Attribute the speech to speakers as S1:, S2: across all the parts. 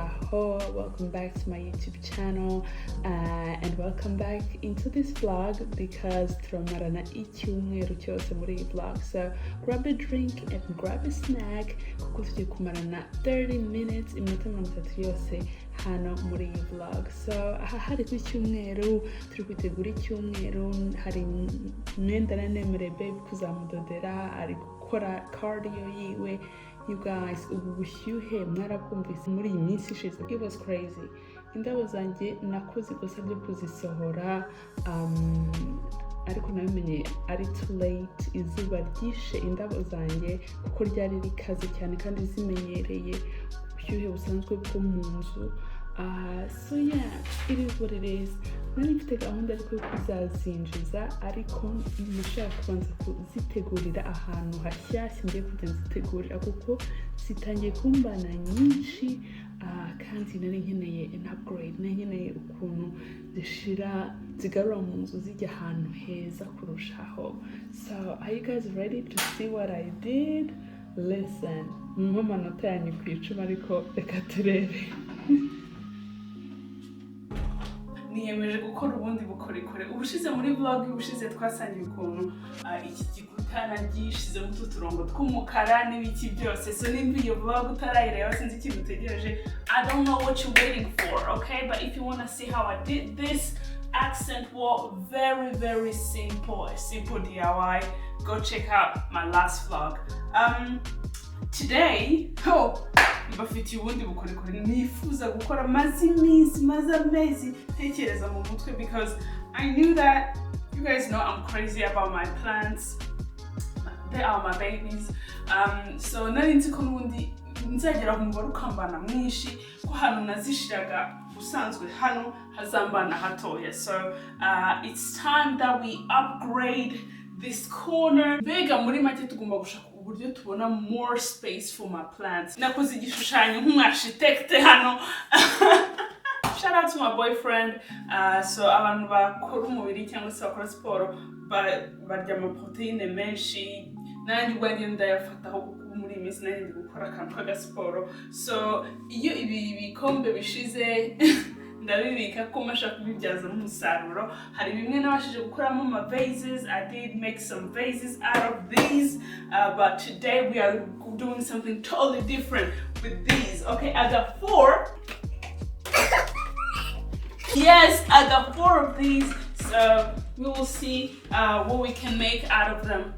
S1: muraho, welcome back to my YouTube channel and welcome back into this vlog because turamarana icyumweru cyose muri iyi vlog. So grab a drink and grab a snack kuko tugiye kumarana 30 minutes iminota 30 yose hano muri iyi vlog. So aha hari ku cyumweru turi kwitegura icyumweru, hari mwenda nanemere babe kuzamudodera, ari gukora cardio yiwe. You guys, ubu bushyuhe mwarabwumvise muri iyi minsi ishize. It was crazy. Indabo zanjye nakoze ikosa ryo kuzisohora ariko nabimenye ari too late. Izuba ryishe indabo zanjye kuko ryari rikaze cyane kandi zimenyereye ubushyuhe busanzwe bwo mu nzu. So yeah, it is what it is. Nari mfite gahunda ariko yo kuzazinjiza ariko nashaka kubanza kuzitegurira ahantu hashyashya ngiye kujya nzitegurira kuko zitangiye kumbana nyinshi kandi nari nkeneye an upgrade, nari nkeneye ukuntu zigarura mu nzu zijya ahantu heza kurushaho. So are you guys ready to see what I did? Listen, amanota yanyu ku icumi ariko reka turebe. Niyemeje gukora ubundi bukorikore. Ubushize muri vlog ubushize twasangiye ukuntu iki gikuta nagishize mu turongo tw'umukara n'ibiki byose. So nimba iyo vlog utarayireba sinzi ikintu utegereje. I don't know what you're waiting for, okay? But if you want to see how I did this accent wall, very simple, a simple DIY, go check out my last vlog. Today, bafitiye ubundi bukorikore nifuza gukora maze amezi tekereza mu mutwe because I knew that you guys know I'm crazy about my plants. They are my babies. So nari nzi ko n'ubundi nzagera ku mubare ukambana mwinshi ko hano nazishiraga usanzwe hano hazambana hatoya. So it's time that we upgrade this corner. Mbega muri make tugomba gushaka uburyo tubona more space for my plants. Nakoze igishushanyo nk'architect hano. Shout out to my boyfriend. So abantu bakora umubiri cyangwa se bakora siporo barya amaproteine menshi, nanjye ubwanjye ndayafataho kuko muri iyi minsi nari ndi gukora akantu k'agasiporo. So iyo ibi bikombe bishize ndabibika ko mashaka kubibyaza umusaruro. Hari bimwe nabashije gukoramo ama vases. I did make some vases out of these, but today we are doing something totally different with these. Okay, I got 4. Yes, I got 4 of these, so we will see what we can make out of them.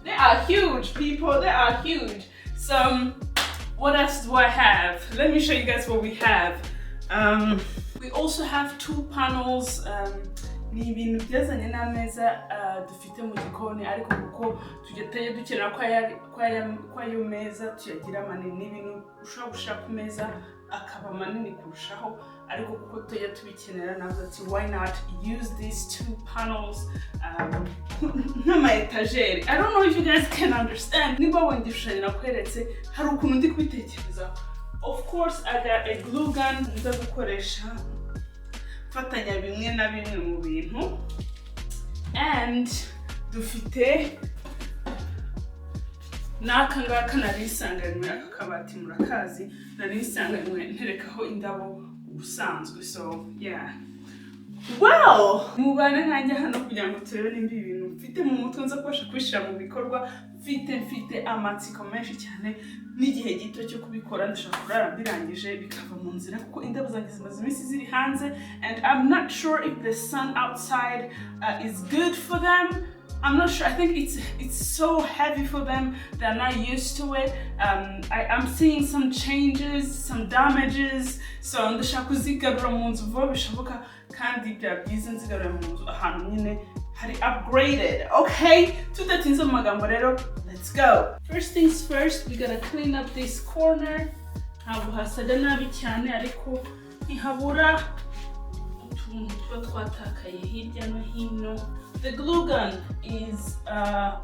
S1: They are huge, people. They are huge. So what else do I have? Let me show you guys what we have. We also have 2 panels. Ni ibintu byazanye n'ameza dufite mu gikoni ariko kuko tugiye dukenera ko ayo meza tuyagira manini, n'ibintu ushobora gushaka ku meza akaba manini kurushaho ariko kuko tuya tubikenera navuze ati why not use these 2 panels nk'ama etagere. I don't know if you guys can understand. Niba wenda igishushanyo nakweretse hari ukuntu ndi kubitekereza. Of course, I got a glue gun nza gukoresha fatanya bimwe na bimwe mu bintu, and dufite n'akangaka narisanganywe aka kabati murakazi narisanganywe nterekaho indabo ubusanzwe. So yeah, well, mubane nanjye hano kugira ngo turebe nimba ibintu mfite mu mutwe nza kubasha kubishyira mu bikorwa. Mfite amatsiko menshi cyane n'igihe gito cyo kubikora. Ndashaka kurara mbirangije bikava mu nzira kuko indabo zanjye zimaze iminsi ziri hanze, and I'm not sure if the sun outside is good for them. I'm not sure. I think it's so heavy for them. They're not used to it. I'm seeing some changes, some damages. So ndashaka kuzigarura mu nzu vuba bishoboka kandi bya byiza nzigarura mu nzu ahantu nyine hari upgraded. Okay, tudatinze mu magambo rero, let's go. First things first, we gotta clean up this corner. Ntabwo hasaga nabi cyane ariko ntihabura utuntu tuba twatakaye hirya no hino. The glue gun is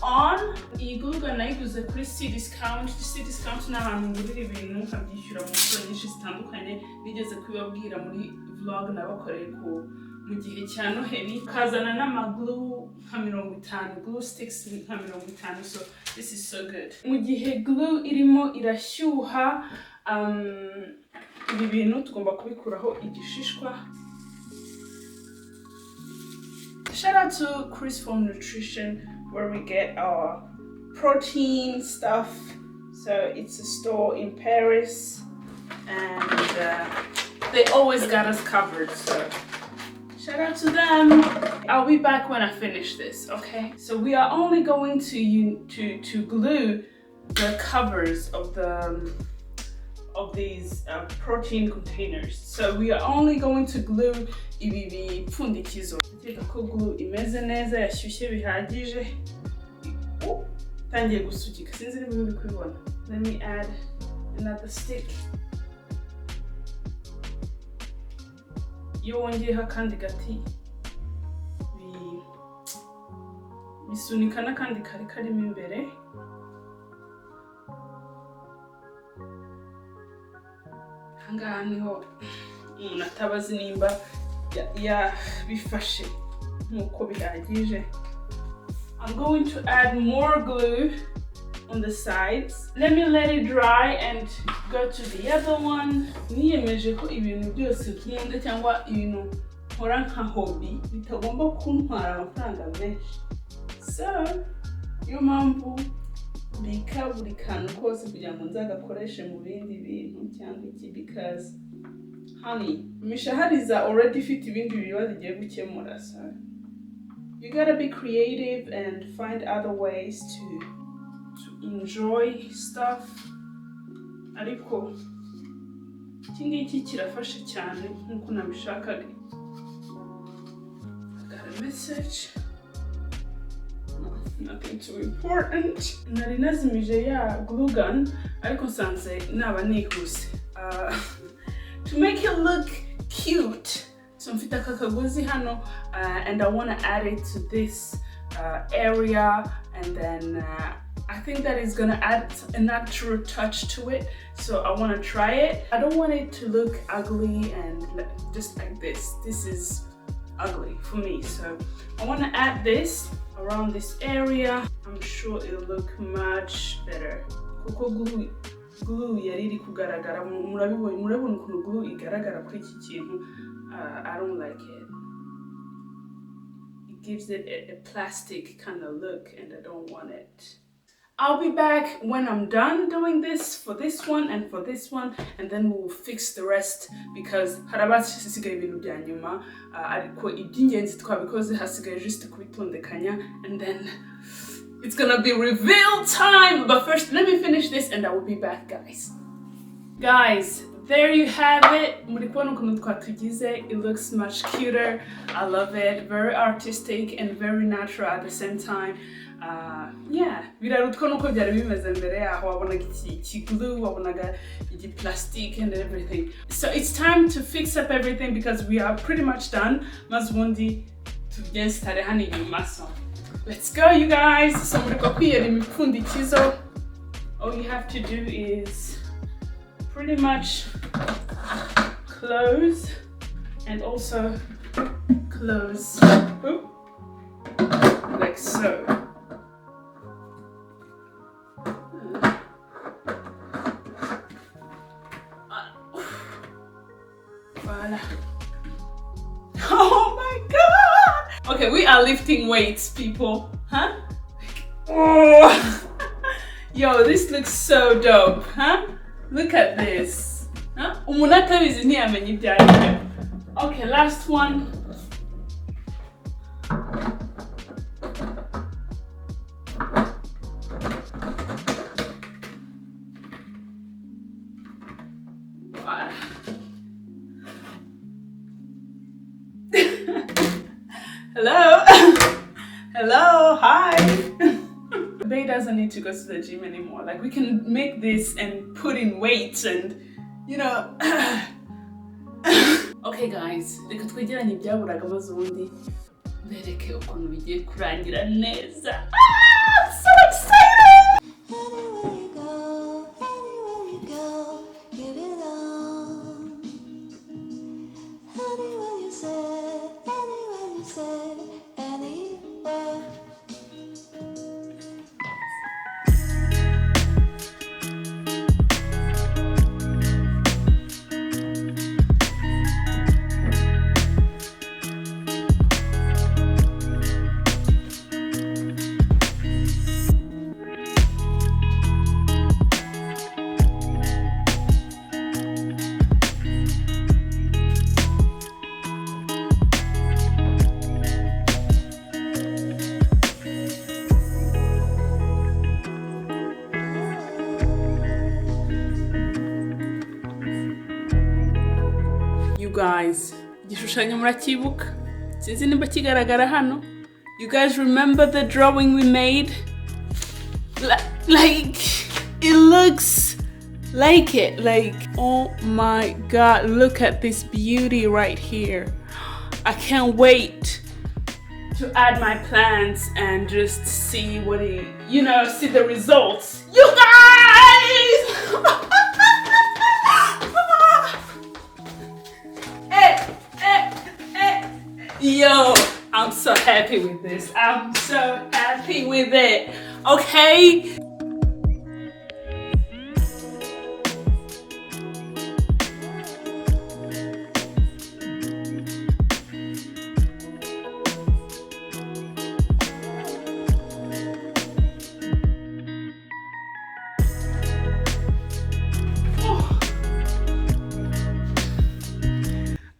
S1: on. Iyi glue gun nayiguze kuri CDiscount. CDiscount ni ahantu ngurira ibintu nkabyishyura mu nshuro nyinshi zitandukanye. Nigeze kubibabwira muri vlog nabakoreye mu gihe cya Noheli. Kazana n'amaglue nka 50, glue sticks nka 50. So this is so good. Mu gihe glue irimo irashyuha ibi bintu tugomba kubikuraho igishishwa. Shout out to Chris from Nutrition, where we get our protein stuff. So it's a store in Paris, and they always got us covered. So shout out to them. I'll be back when I finish this, okay? So we are only going to glue the covers of these protein containers. So we are only going to glue ibi bipfundikizo. Ndakeka ko glue imeze neza yashyushye bihagije. Tangiye gusukika, sinzi niba muri kubibona. Let me add another stick. Iyo wongeyeho akandi gati bisunika n'akandi kari karimo imbere. Ahangaha niho umuntu atabazi nimba bifashe nk'uko bihagije. I'm going to add more glue on the sides. Let me let it dry and go to the other one. Niyemeje ko ibintu byose nkunda cyangwa ibintu nkora nka hobby bitagomba kuntwara amafaranga menshi. So, niyo mpamvu mbika buri kantu kose kugira ngo nzagakoreshe mu bindi bintu cyangwa iki, because honey, imishahariza already ifite ibindi bibazo igiye gukemura. So you gotta be creative and find other ways to enjoy stuff. Ariko iki ngiki kirafashe cyane nkuko nabishakaga. I got a message. No, nothing too important. Nari nazimije ya glue gun ariko nsanze naba nihuse. To make it look cute, so mfite aka kagozi hano, and I want to add it to this area, and then I think that is gonna add a natural touch to it. So I want to try it. I don't want it to look ugly and just like this. This is ugly for me, so I want to add this around this area. I'm sure it'll look much better. Kuko glue yari iri kugaragara, murabona ukuntu glue igaragara kuri iki kintu. I don't like it. It gives it a plastic kind of look, and I don't want it. I'll be back when I'm done doing this for this one and for this one, and then we'll fix the rest, because harabasigaye ibintu bya nyuma ariko iby'ingenzi twabikoze hasigaye just kubitondekanya, and then it's gonna be reveal time. But first, let me finish this and I will be back, guys. Guys, there you have it. It looks much cuter. I love it. Very artistic and very natural at the same time. Yeah, birarutwa nuko byari bimeze mbere yaho wabonaga iki glue, wabonaga iki plastic and everything. So it's time to fix up everything because we are pretty much done. Mazundi tubyensitare hano inyuma. So let's go, you guys. So muri kopiyera imipfundikizo. All you have to do is pretty much close and also close, like so. Voila. Oh my god! Okay, we are lifting weights, people, huh? Oh. Yo, this looks so dope, huh? Look at this. Huh? Okay, last one. Hello. Hello, hi. Bae doesn't need to go to the gym anymore. Like, we can make this and put in weights and, you know. Okay guys, reka twegeranye ibyaburaga mazundi mbereke ukuntu bigiye kurangira neza. I'm so excited! Anywhere you go, you belong. Anywhere you say, anywhere. guys, igishushanyo murakibuka sinzi nimba kigaragara hano. You guys remember the drawing we made? Like it looks like it. Like, oh my god, look at this beauty right here. I can't wait to add my plants and just see what it, see the results. You guys! Yo, I'm so happy with this. I'm so happy with it. Okay?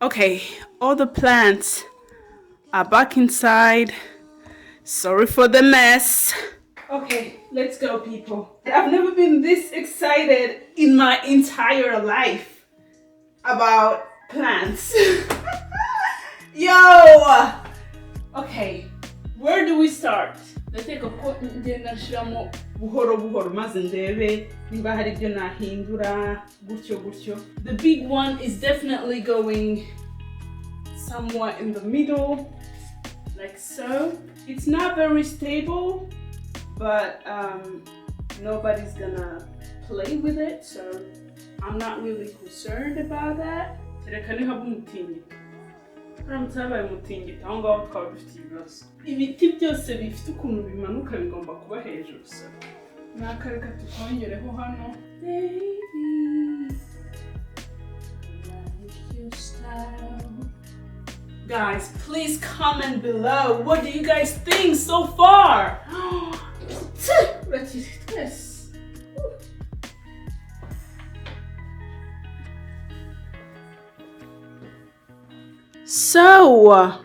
S1: Okay, all the plants are back inside. Sorry for the mess. Okay, let's go, people. I've never been this excited in my entire life about plants. Yo! Okay, where do we start? Let's take a the big one is definitely going somewhere in the middle, like so. It's not very stable, but nobody's gonna play with it, so I'm not really concerned about that. Ibiti byose bifite ukuntu bimanuka bigomba kuba hejuru, so nakareka tukongereho hano. Baby, like your style. Guys, please comment below. What do you guys think so far? Let's use this. So,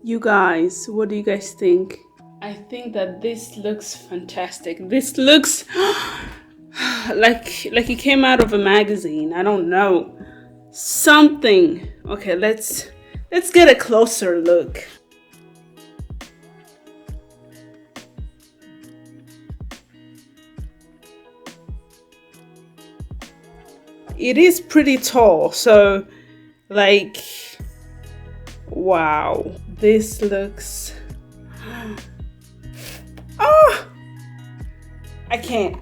S1: you guys, what do you guys think? I think that this looks fantastic. This looks like it came out of a magazine. I don't know. Something. Okay, let's get a closer look. It is pretty tall, so like, wow, this looks, oh, I can't.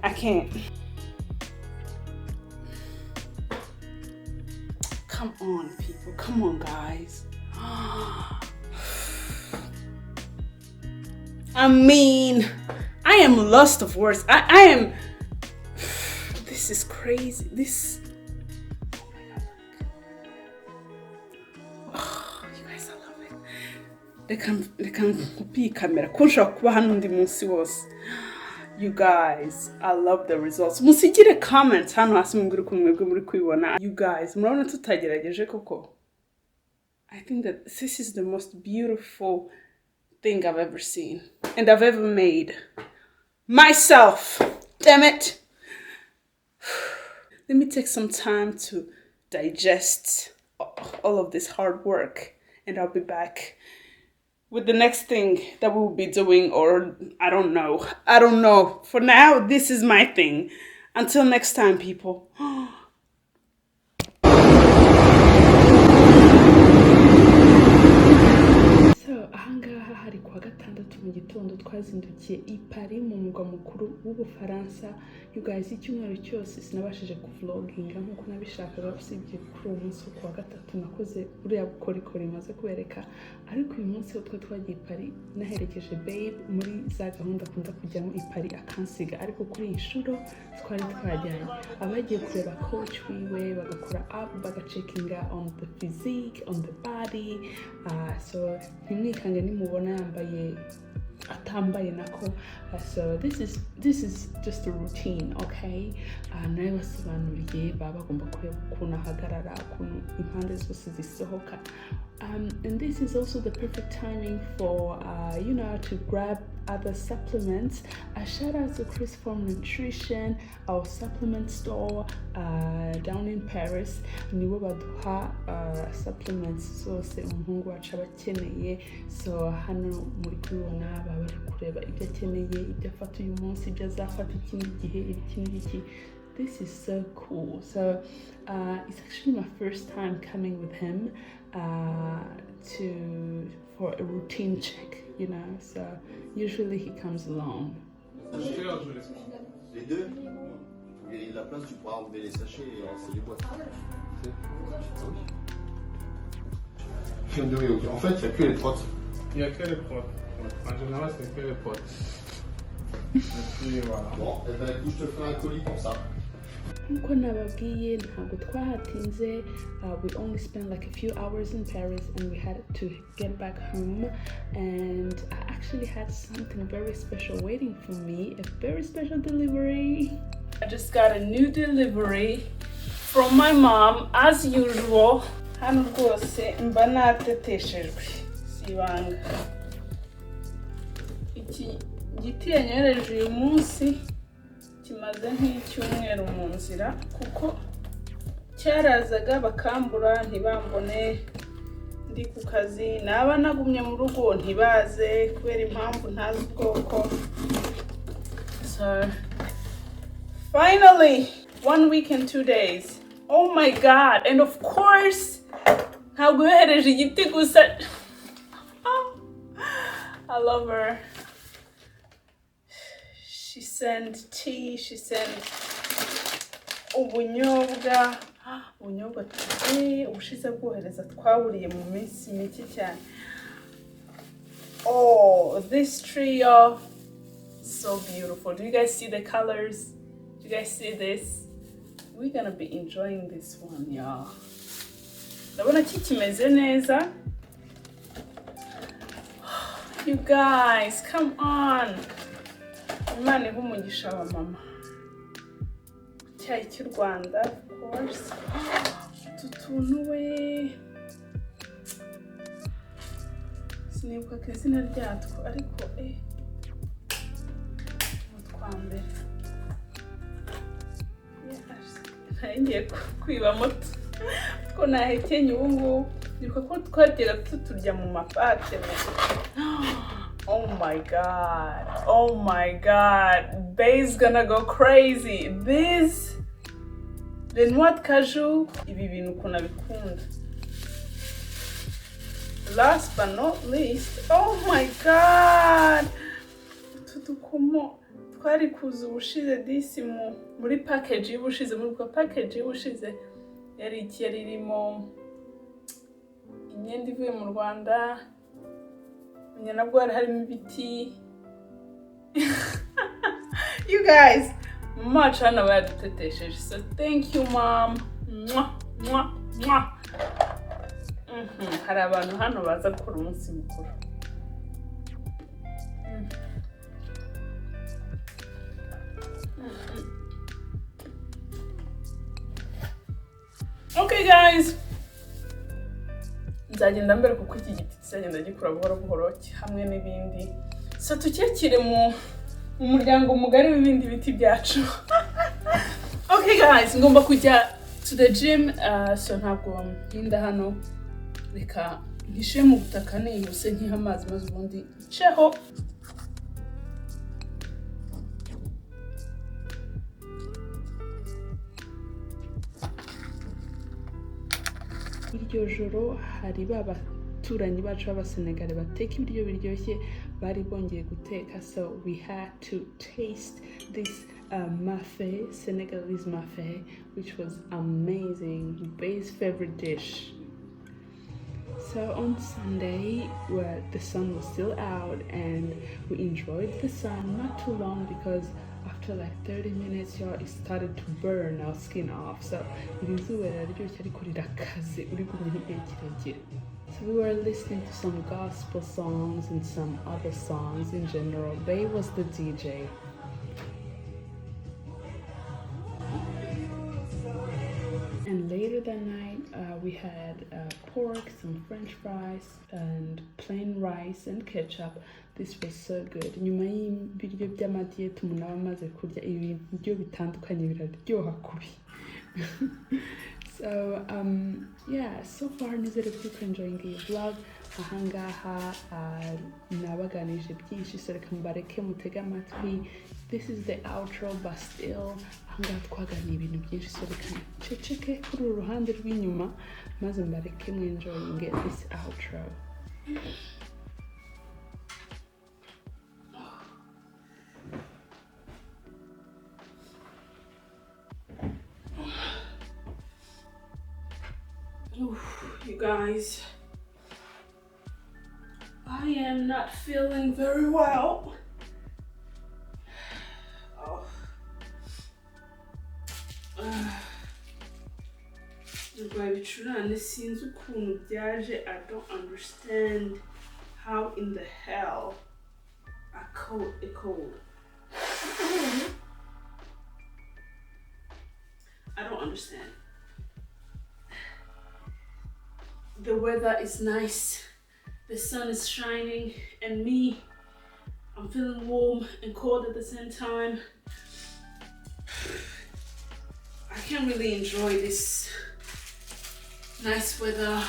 S1: Come on, people, come on, guys. I mean, I am lost of words. I am, this is crazy. This, you guys, I love the results. Musigire comment hano hasi mumbwire ukuntu mwebwe muri kwibona. You guys, murabona tutagerageje koko? I think that this is the most beautiful thing I've ever seen and I've ever made myself. Damn it. Let me take some time to digest all of this hard work, and I'll be back with the next thing that we will be doing, or I don't know. For now, this is my thing. Until next time, people. So, ahangaha hari kuwa gatandatu mu gitondo twazindukiye i Paris mu mugwa mukuru w'Ubufaransa. You guys, icyumweru cyose sinabashije kuvloginga nkuko nabishakaga, usibye kuri uwo munsi kuwa gatatu nakoze uriya bukorikori maze kubereka. Ariko uyu munsi twa twagiye i Paris naherekeje babe muri za gahunda akunda kujyamo i Paris akansiga, ariko kuri iyi nshuro twari twajyanye. Abagiye kureba coach wiwe bagakora up bagacekinga on the physique, on the body, so ntimwikange nimubona yambaye atambaye nako. So this is just a routine, okay? Nawe basobanuriye baba bagomba kureba ukuntu ahagarara, ukuntu impande zose zisohoka. And this is also the perfect timing for to grab other supplements. Shout out to Chris Farm Nutrition, our supplement store down in Paris. Nibo baduha supplements zose umuhungu wacu aba akeneye. So hano muri kubibona baba bari kureba ibyo akeneye, ibyo afata uyu munsi, ibyo azafata ikindi gihe, iki n'iki. This is so cool. So it's actually my first time coming with him for a routine check, you know. So usually he comes alone.
S2: Les deux. Et la place, tu pourras enlever les sachets et lancer les boîtes. Crème de riz, ok. En fait, il n'y a que les potes.
S3: Il n'y a que les potes. En général, c'est que les potes. Et puis voilà.
S2: Bon, et ben écoute, je te ferai un colis comme ça.
S1: Nkuko nababwiye ntabwo twahatinze. We only spent like a few hours in Paris and we had to get back home, and I actually had something very special waiting for me, a very special delivery. I just got a new delivery from my mom as usual. Hano rwose mba nateteshejwe si ibanga. Iki giti yanyohereje uyu munsi kimaze nk'icyumweru mu nzira kuko cyarazaga bakambura ntibambone ndi ku kazi, naba nagumye mu rugo ntibaze kubera impamvu ntazi ubwoko. So finally 1 week and 2 days. Oh my god, and of course ntabwo yohereje igiti gusa. I love her. She sent tea, she sent ubunyobwa. Ubunyobwa tuzi ubushize bwohereza twaburiye mu minsi mike cyane. Oh, this trio, so beautiful. Do you guys see the colors? Do you guys see this? We're gonna be enjoying this one, y'all. Ndabona kikimeze neza. You guys, come on. Imana iha umugisha wa mama. Icyayi cy'u Rwanda, of course. Utu tuntu we. Sinibuka izina ryatwo ariko utwambere. Ngiye kwiba moto. Ko nahekenye ubu ngubu. Nibuka ko twagera tuturya mu mapate. Oh my god. Oh my god. Bae's gonna go crazy. This. Then what caju? Ibi bintu ukuntu abikunda. Last but not least. Oh my god. Tutukomo. Twari kuza ubushize disi muri package y'ubushize, muri kwa package y'ubushize yari irimo imyenda ivuye mu Rwanda. Nabwo harimo ibiti. You guys, much hano badutetesheje. So thank you mom. Mwah, mwah, mwah. Hari abantu hano baza gukora umunsi mukuru. Okay guys, nzagenda mbere kuko iki giti kizagenda gikura buhoro buhoro hamwe n'ibindi. So tukekire mu muryango mugari w'ibindi biti byacu. Okay guys, ngomba kujya to the gym, so ntabwo ntinda hano. Reka ntishe mu butaka nihuse nkiha amazi maze ubundi ceho. Iryo joro hari b'abaturanyi bacu b'Abasenegale bateka ibiryo biryoshye bari bongeye guteka, so we had to taste this mafé, Senegalese mafé, which was amazing. Bae's favorite dish. So on Sunday, where the sun was still out and we enjoyed the sun, not too long because after like 30 minutes, y'all, it started to burn our skin off. So so we were listening to some gospel songs and some other songs in general. Bae was the DJ. And later that night, we had pork, some French fries, and plain rice and ketchup. This was so good. Nyuma y'ibiryo by'amadiyete umuntu aba amaze kurya ibiryo bitandukanye biraryoha kubi. So yeah, so far nizere ko you're enjoying iyi vlog. Ahangaha nabaganije byinshi, so reka mbareke mutege amatwi. This is the outro, but still ahangaha twaganiye ibintu byinshi, so reka nceceke kuri uru ruhande rw'inyuma maze mbareke enjoying this outro. You guys, I am not feeling very well. I don't understand how in the hell I caught a cold. I don't understand. The weather is nice, the sun is shining, and me, I'm feeling warm and cold at the same time. I can't really enjoy this nice weather,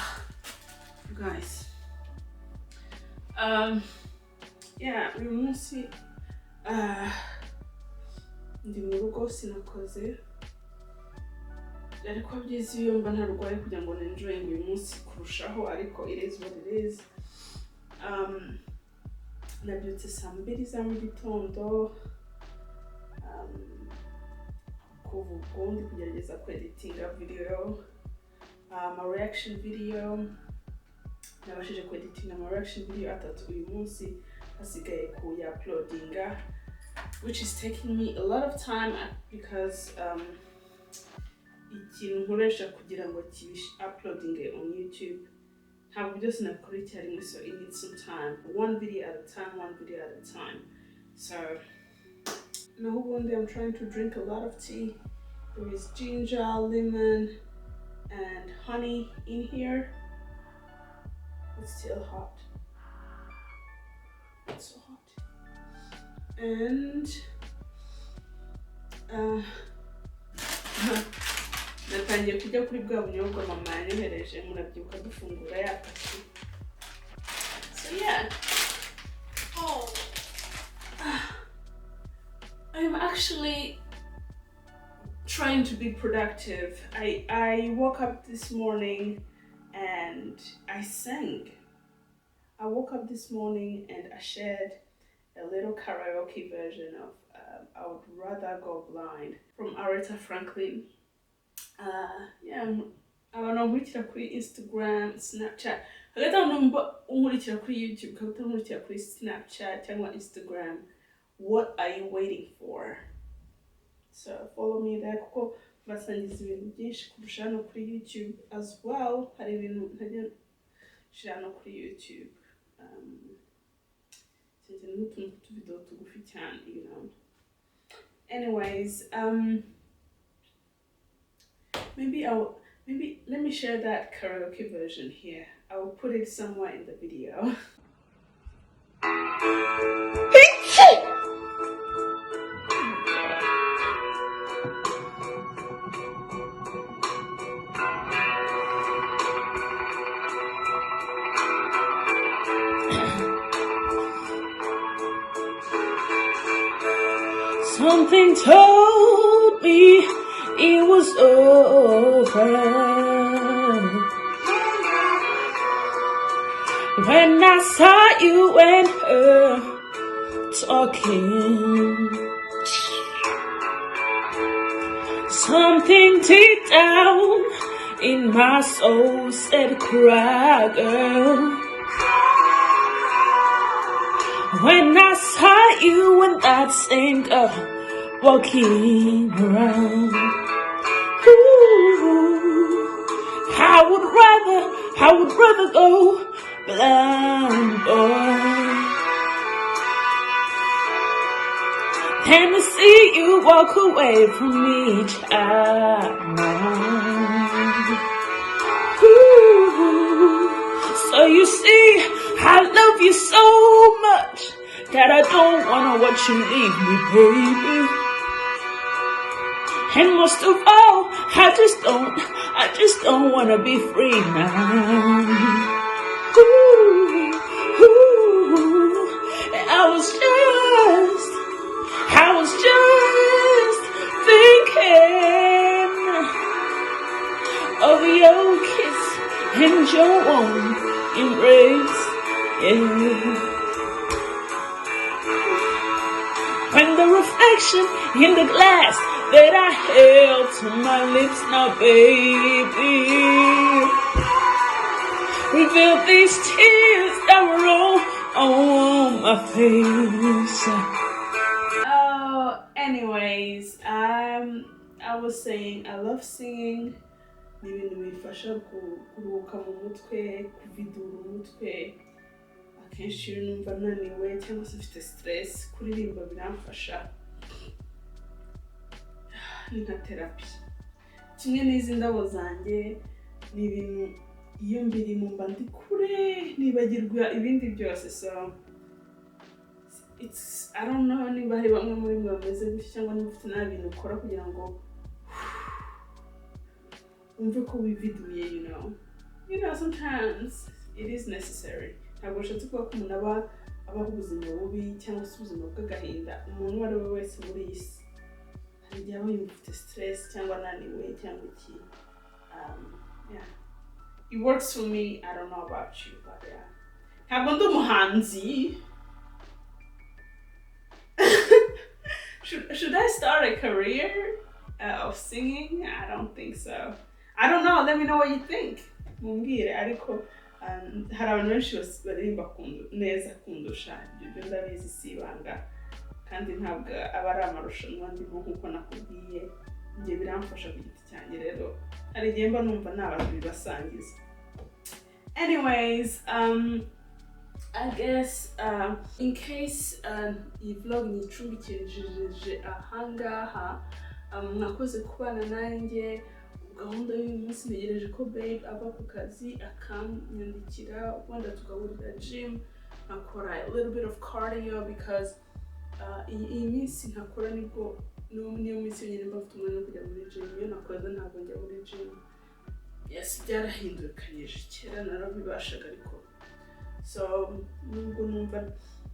S1: you guys. Yeah, uyu munsi ndi mu rugo sinakoze. Ariko byiza iyo mba ntarwaye kugira ngo enjoy uyu munsi kurushaho, ariko it is what it is. Nabyutse saa 2 za mu gitondo, kuva ubwo ndi kugerageza kweditinga video, reaction video. Nabashije kweditinga reaction video 3 uyu munsi, hasigaye kuya uploadinga, which is taking me a lot of time because ikintu nkoresha kugira ngo uploading on YouTube ntabwo byose nakora icyarimwe, so it needs some time, one video at a time. So now one day I'm trying to drink a lot of tea. There is ginger, lemon and honey in here. It's still hot. It's so hot. And natangiye kujya kuri bwa bunyobwa mama yanyohereje, murabyibuka dufungura yapaki. So yeah. I'm actually trying to be productive. I woke up this morning and I sang. I woke up this morning and I shared a little karaoke version of I Would Rather Go Blind from Aretha Franklin. Yeah, abantu nkurikira kuri Instagram, Snapchat. Hagati aho numva unkurikira kuri YouTube, hagati aho unkurikira kuri Snapchat cyangwa Instagram. What are you waiting for? So follow me there kuko basangiza ibintu byinshi kurusha no kuri YouTube as well. Hari ibintu ntajya shira no kuri YouTube. Cyane n'utuntu tuvidewo tugufi cyane, you know. Anyways, maybe let me share that karaoke version here. I will put it somewhere in the video. Something told me it was over when I saw you and her talking. Something deep down in my soul said, cry, girl. When I saw you and that same girl walking around, ooh, I would rather go blind, boy, than to see you walk away from me, child. Ooh, so you see, I don't wanna watch you leave me, baby. And most of all, I just don't wanna be free now. Ooh, ooh, I was just thinking of your kiss and your warm embrace, yeah. When the reflection in the glass that I held to my lips now, baby, revealed these tears that were all on my face. Oh, anyways, I was saying I love singing. Ni ibintu bifasha kuruhuka mu mutwe, kuvidura umutwe. Akenshi iyo numva naniwe cyangwa se mfite stress, kuririmba biramfasha. Ni nka therapy. Kimwe n'izi ndabo zanjye ni ibintu iyo mbirimo mba ndi kure nibagirwa ibindi byose, so I don't know niba hari bamwe muri mwe bameze gutya cyangwa niba ufite n'ibintu ukora kugira ngo umve ko wividuye, you know sometimes it is necessary. Ntabwo nshatse kuba ko umuntu abaho ubuzima bubi cyangwa se ubuzima bw'agahinda. Umuntu uwo ari we wese muri iyi si hari igihe aba yumva ufite stress cyangwa ananiwe cyangwa iki. Yeah, it works for me. I don't know about you, but yeah. Ntabwo ndi umuhanzi. Should I start a career of singing? I don't think so. I don't know. Let me know what you think. Mumbwire, ariko hari abantu benshi baririmba neza kundusha. Ibyo ndabizi si ibanga. Kandi ntabwo aba ari amarushanwa ndimo nk'uko nakubwiye. Njye biramfasha ku giti cyanjye rero. Hari igihe mba numva nabasangiza. Anyways, I guess in case iyi vlog nicumbikirije ahangaha, mwakoze kubana nanjye. Gahunda y'uyu munsi ntegereje ko babe ava ku kazi akanyandikira wenda tugahurira gym, nkakora a little bit of cardio because iyi minsi ntakora niyo minsi yonyine mba mfite umwanya wo kujya muri gym. Iyo nakoraga ntabwo njya muri gym. Yes, byarahindukanyije, kera narabibashaga ariko so nubwo numva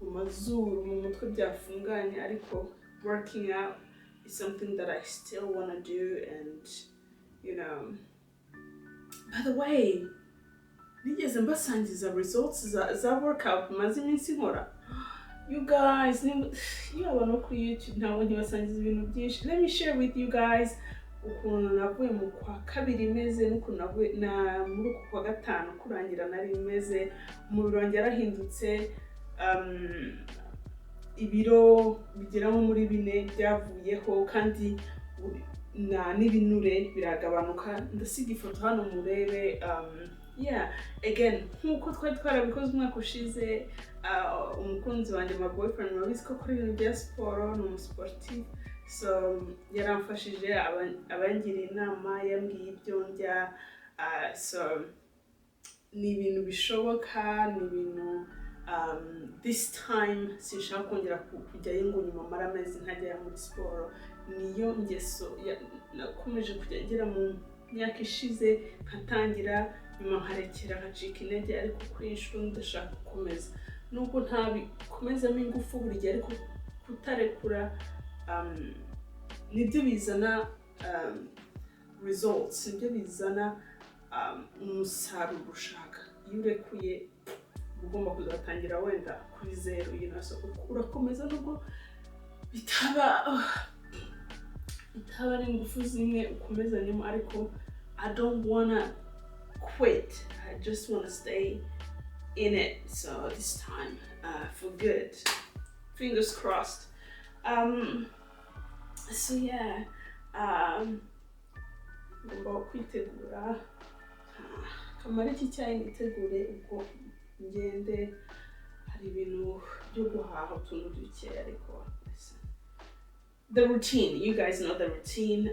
S1: mu mazuru mu mutwe byafunganye, ariko working out is something that I still want to do. And by the way, nigeze mbasangiza results za workout maze iminsi nkora. You guys, iyo abantu kuri YouTube ntabwo ntibasangiza ibintu byinshi. Let me share with you guys ukuntu navuye mu kwa kabiri meze n'ukuntu navuye muri uku kwa gatanu kurangira nari meze. Umubiri wanjye yarahindutse, ibiro bigera muri 4 byavuyeho kandi n'ibinure biragabanuka. Ndasiga ifoto hano murebe. Yeah, again, nkuko twari twarabikoze umwaka ushize. Umukunzi wanjye, my boyfriend, wabizi ko kuri ibintu bya siporo, ni umusportif, so yaramfashije abangira inama, yambwiye ibyo ndya. So ni ibintu bishoboka, ni ibintu this time sinshaka kongera kujyayo ngo nyuma mara amezi ntajya muri siporo. Niyo ngeso nakomeje kujya ngira mu myaka ishize, nkatangira nyuma nkarekera nkacika intege, ariko kuri inshuro ndashaka gukomeza. Nubwo ntabikomezamo ingufu buri gihe, ariko kutarekura nibyo bizana results, nibyo bizana umusaruro ushaka. Iyo urekuye ugomba kuzatangira wenda kuri 0, so urakomeza nubwo bitaba ari ingufu zimwe ukomezanyemo, ariko I don't wanna quit. I just wanna stay in it. So this time, for good. Fingers crossed. So yeah, ngomba kwitegura. Kamara iki cyayi nitegure ubwo ngende. Hari ibintu byo guhaha utuntu duke, ariko the routine, you guys know the routine.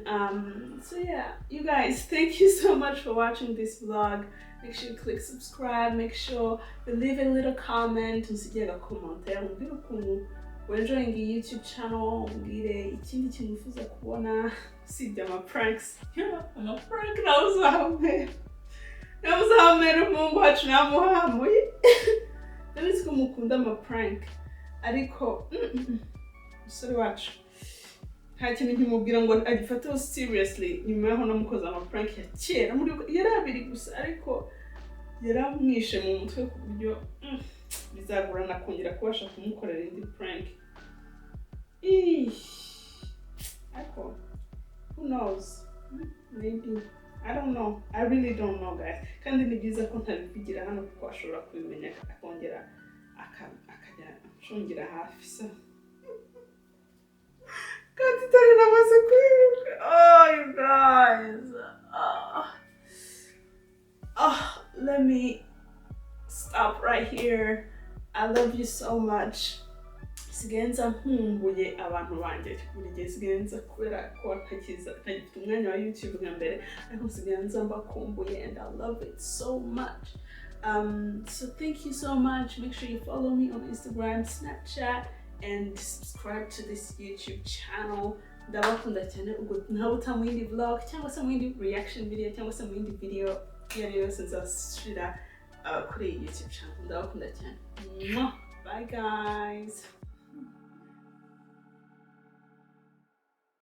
S1: So yeah, you guys, thank you so much for watching this vlog. Make sure you click subscribe, make sure you leave a little comment. Usigiye agakomanta, mbwira ukuntu enjoying iyi YouTube channel, umbwire ikindi kintu wifuza kubona usibye pranks. Prank nabuze ahamera umuhungu wacu namuhamuye. Ndabizi ko mukunda prank ariko umusore wacu nta kintu nkimubwira ngo agifate seriously nyuma yaho namukoze prank ya kera yari abiri gusa ariko yaramwishe mu mutwe ku buryo bizagorana kongera kubasha kumukorera indi prank. Ariko who knows, maybe, I don't know, I really don't know guys. Kandi ni byiza ko ntabivugira hano kuko ashobora kubimenya akongera akajya nshungira hafi so kandi tari namaze kwibuka. Oh you guys, let me stop right here. I love you so much. Sigenza nkumbuye abantu banje buri gihe sigenza kubera ko ntagifite umwanya wa YouTube nka mbere ariko sigenza mbakumbuye and I love it so much. So thank you so much. Make sure you follow me on Instagram, Snapchat, and subscribe to this YouTube channel. Ndabakunda cyane ubwo ntawe utamu yindi vlog cyangwa se mu yindi reaction video cyangwa se mu yindi video yose nzashira kuri YouTube channel. Ndabakunda cyane. Bye guys.